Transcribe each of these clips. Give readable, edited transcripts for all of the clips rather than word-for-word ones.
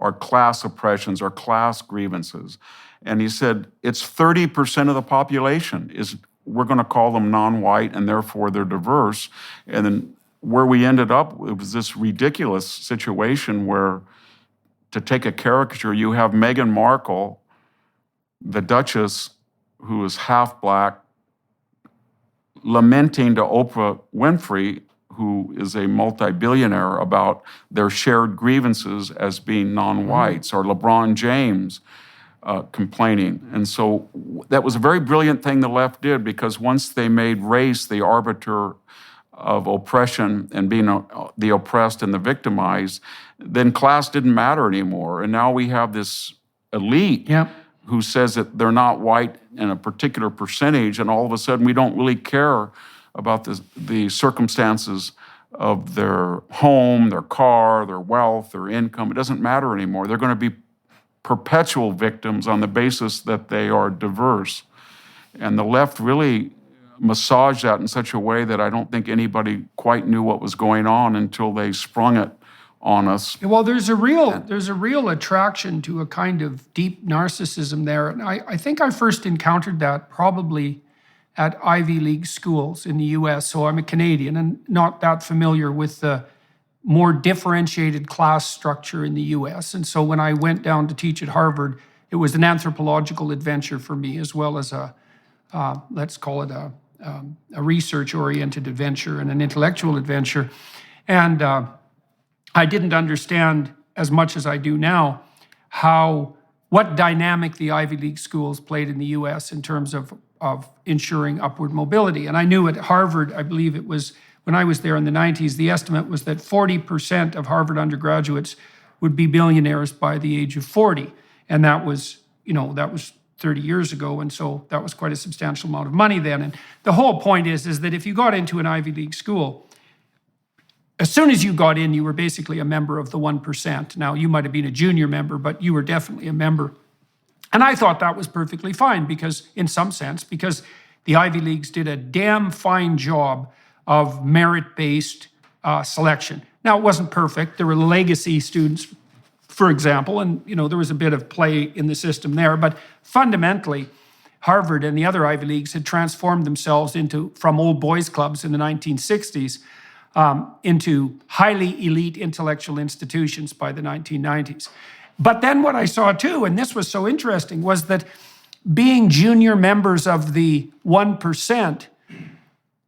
are class oppressions, are class grievances. And he said, it's 30% of the population we're going to call them non-white, and therefore they're diverse. And then where we ended up, it was this ridiculous situation where, to take a caricature, you have Meghan Markle, the Duchess, who is half black, lamenting to Oprah Winfrey, who is a multi-billionaire, about their shared grievances as being non-whites, or LeBron James complaining. And so that was a very brilliant thing the left did, because once they made race the arbiter of oppression and being the oppressed and the victimized, then class didn't matter anymore. And now we have this elite who says that they're not white in a particular percentage, and all of a sudden we don't really care about the circumstances of their home, their car, their wealth, their income. It doesn't matter anymore. They're going to be perpetual victims on the basis that they are diverse. And the left really massaged that in such a way that I don't think anybody quite knew what was going on until they sprung it on us. Well, there's a real attraction to a kind of deep narcissism there. And I think I first encountered that probably at Ivy League schools in the US. So I'm a Canadian and not that familiar with the more differentiated class structure in the US. And so when I went down to teach at Harvard, it was an anthropological adventure for me, as well as let's call it a research-oriented adventure and an intellectual adventure. And I didn't understand as much as I do now what dynamic the Ivy League schools played in the US in terms of ensuring upward mobility. And I knew at Harvard, I believe it was when I was there in the 90s, the estimate was that 40% of Harvard undergraduates would be billionaires by the age of 40. And that was 30 years ago. And so that was quite a substantial amount of money then. And the whole point is that if you got into an Ivy League school, as soon as you got in, you were basically a member of the 1%. Now, you might have been a junior member, but you were definitely a member. And I thought that was perfectly fine because the Ivy Leagues did a damn fine job of merit-based selection. Now, it wasn't perfect. There were legacy students, for example, and there was a bit of play in the system there. But fundamentally, Harvard and the other Ivy Leagues had transformed themselves from old boys clubs in the 1960s into highly elite intellectual institutions by the 1990s. But then what I saw too, and this was so interesting, was that being junior members of the 1%,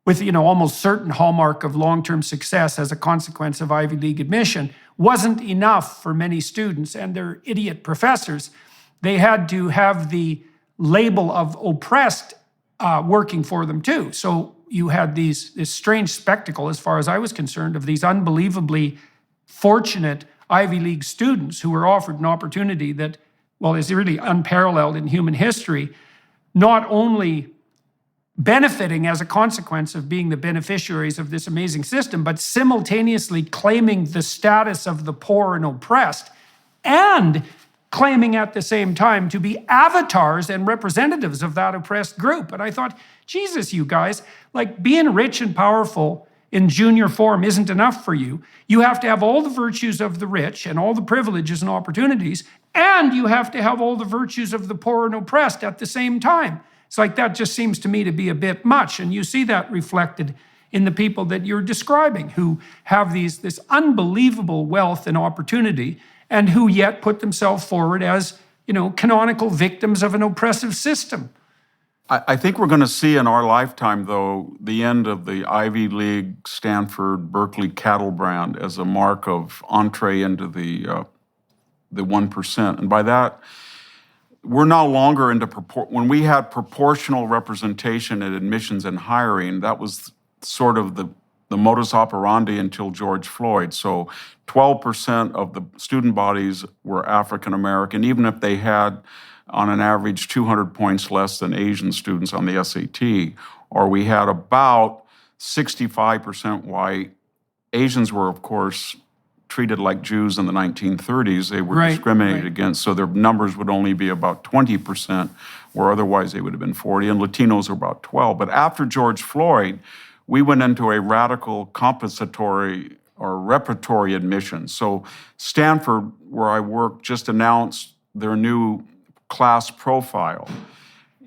with almost certain hallmark of long-term success as a consequence of Ivy League admission, wasn't enough for many students and their idiot professors. They had to have the label of oppressed working for them too. So you had this strange spectacle, as far as I was concerned, of these unbelievably fortunate Ivy League students who were offered an opportunity that, is really unparalleled in human history, not only benefiting as a consequence of being the beneficiaries of this amazing system, but simultaneously claiming the status of the poor and oppressed, and claiming at the same time to be avatars and representatives of that oppressed group. And I thought, Jesus, you guys, being rich and powerful in junior form isn't enough for you. You have to have all the virtues of the rich and all the privileges and opportunities, and you have to have all the virtues of the poor and oppressed at the same time. It's that just seems to me to be a bit much. And you see that reflected in the people that you're describing, who have this unbelievable wealth and opportunity, and who yet put themselves forward as, canonical victims of an oppressive system. I think we're going to see in our lifetime, though, the end of the Ivy League, Stanford, Berkeley cattle brand as a mark of entree into the 1%. And by that, we're no longer into when we had proportional representation at admissions and hiring, that was sort of the modus operandi until George Floyd. So 12% of the student bodies were African American, even if they had, on an average, 200 points less than Asian students on the SAT, or we had about 65% white. Asians were, of course, treated like Jews in the 1930s. They were discriminated against, so their numbers would only be about 20%, where otherwise they would have been 40%, and Latinos were about 12%. But after George Floyd, we went into a radical compensatory or repertory admissions. So Stanford, where I work, just announced their new class profile.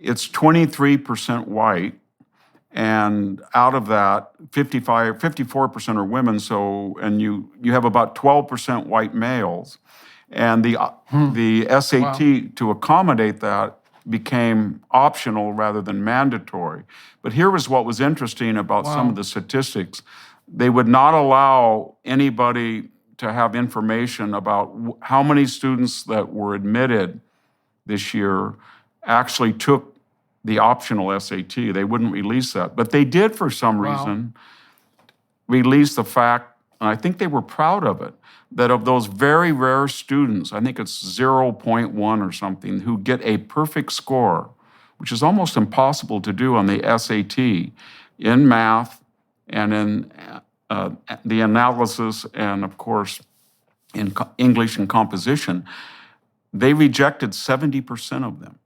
It's 23% white, and out of that, 54% are women. So, and you have about 12% white males, and the SAT to accommodate that became optional rather than mandatory. But here was what was interesting about some of the statistics. They would not allow anybody to have information about how many students that were admitted this year actually took the optional SAT. They wouldn't release that. But they did, for some reason, release the fact, and I think they were proud of it, that of those very rare students, I think it's 0.1 or something, who get a perfect score, which is almost impossible to do on the SAT in math and in the analysis and, of course, in English and composition, they rejected 70% of them.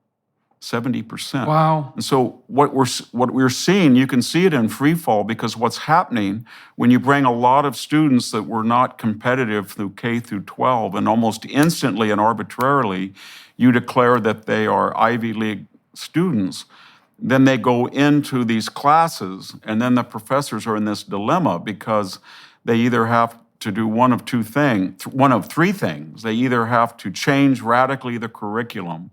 70%. Wow. And so what we're seeing, you can see it in free fall, because what's happening when you bring a lot of students that were not competitive through K through 12, and almost instantly and arbitrarily you declare that they are Ivy League students, then they go into these classes, and then the professors are in this dilemma because they either have to do one of three things. They either have to change radically the curriculum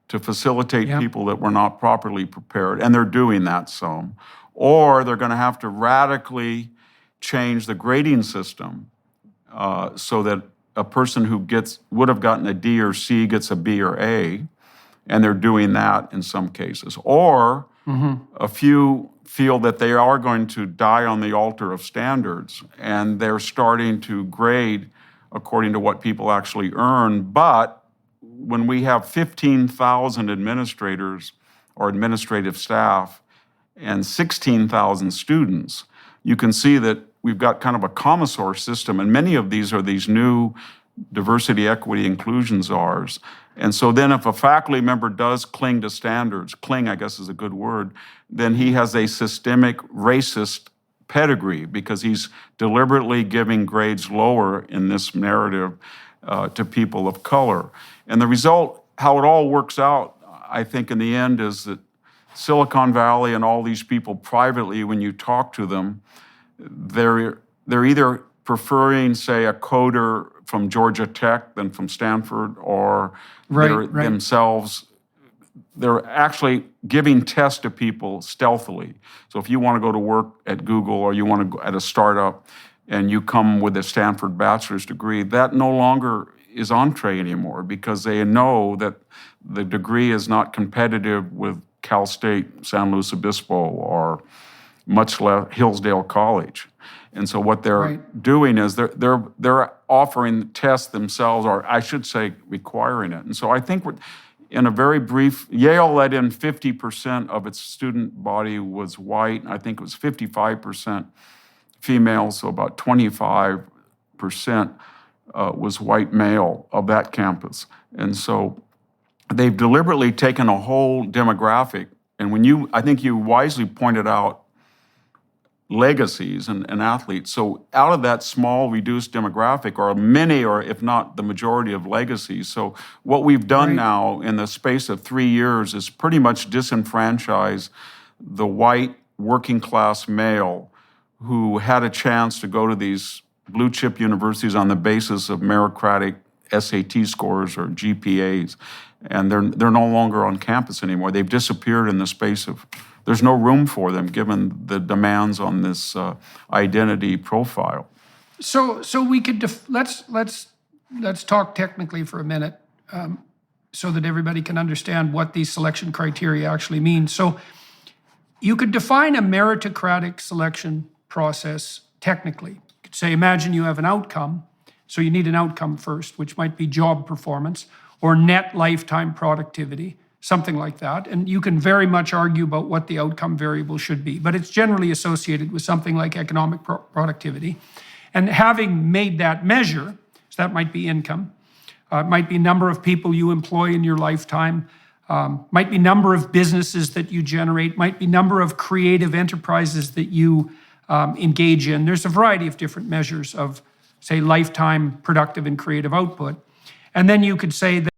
to facilitate people that were not properly prepared, and they're doing that some, or they're going to have to radically change the grading system so that a person who would have gotten a D or C gets a B or A, and they're doing that in some cases. Or a few feel that they are going to die on the altar of standards, and they're starting to grade according to what people actually earn. But when we have 15,000 administrators or administrative staff and 16,000 students, you can see that we've got kind of a commissar system, and many of these are these new diversity, equity, inclusion czars. And so then if a faculty member does cling to standards, cling, I guess is a good word, then he has a systemic racist pedigree because he's deliberately giving grades lower in this narrative to people of color. And the result, how it all works out, I think in the end, is that Silicon Valley and all these people privately, when you talk to them, they're either preferring, say, a coder from Georgia Tech than from Stanford, or themselves, they're actually giving tests to people stealthily. So if you want to go to work at Google or you want to go at a startup and you come with a Stanford bachelor's degree, that no longer is entree anymore because they know that the degree is not competitive with Cal State, San Luis Obispo, or much less Hillsdale College. And so what they're doing is they're offering tests themselves, or I should say requiring it. And so I think in a very brief, Yale let in 50% of its student body was white. I think it was 55% female, so about 25% was white male of that campus. And so they've deliberately taken a whole demographic, and I think you wisely pointed out legacies and athletes. So out of that small reduced demographic are many, or if not the majority of legacies. So what we've done now in the space of 3 years is pretty much disenfranchise the white working class male who had a chance to go to these blue chip universities on the basis of meritocratic SAT scores or GPAs. And they're no longer on campus anymore. They've disappeared in the space of, there's no room for them given the demands on this identity profile. So we could let's talk technically for a minute, so that everybody can understand what these selection criteria actually mean. So you could define a meritocratic selection process technically. You could say, imagine you have an outcome, so you need an outcome first, which might be job performance or net lifetime productivity, something like that. And you can very much argue about what the outcome variable should be, but it's generally associated with something like economic productivity. And having made that measure, so that might be income, it might be number of people you employ in your lifetime, might be number of businesses that you generate, might be number of creative enterprises that you engage in. There's a variety of different measures of, say, lifetime productive and creative output. And then you could say that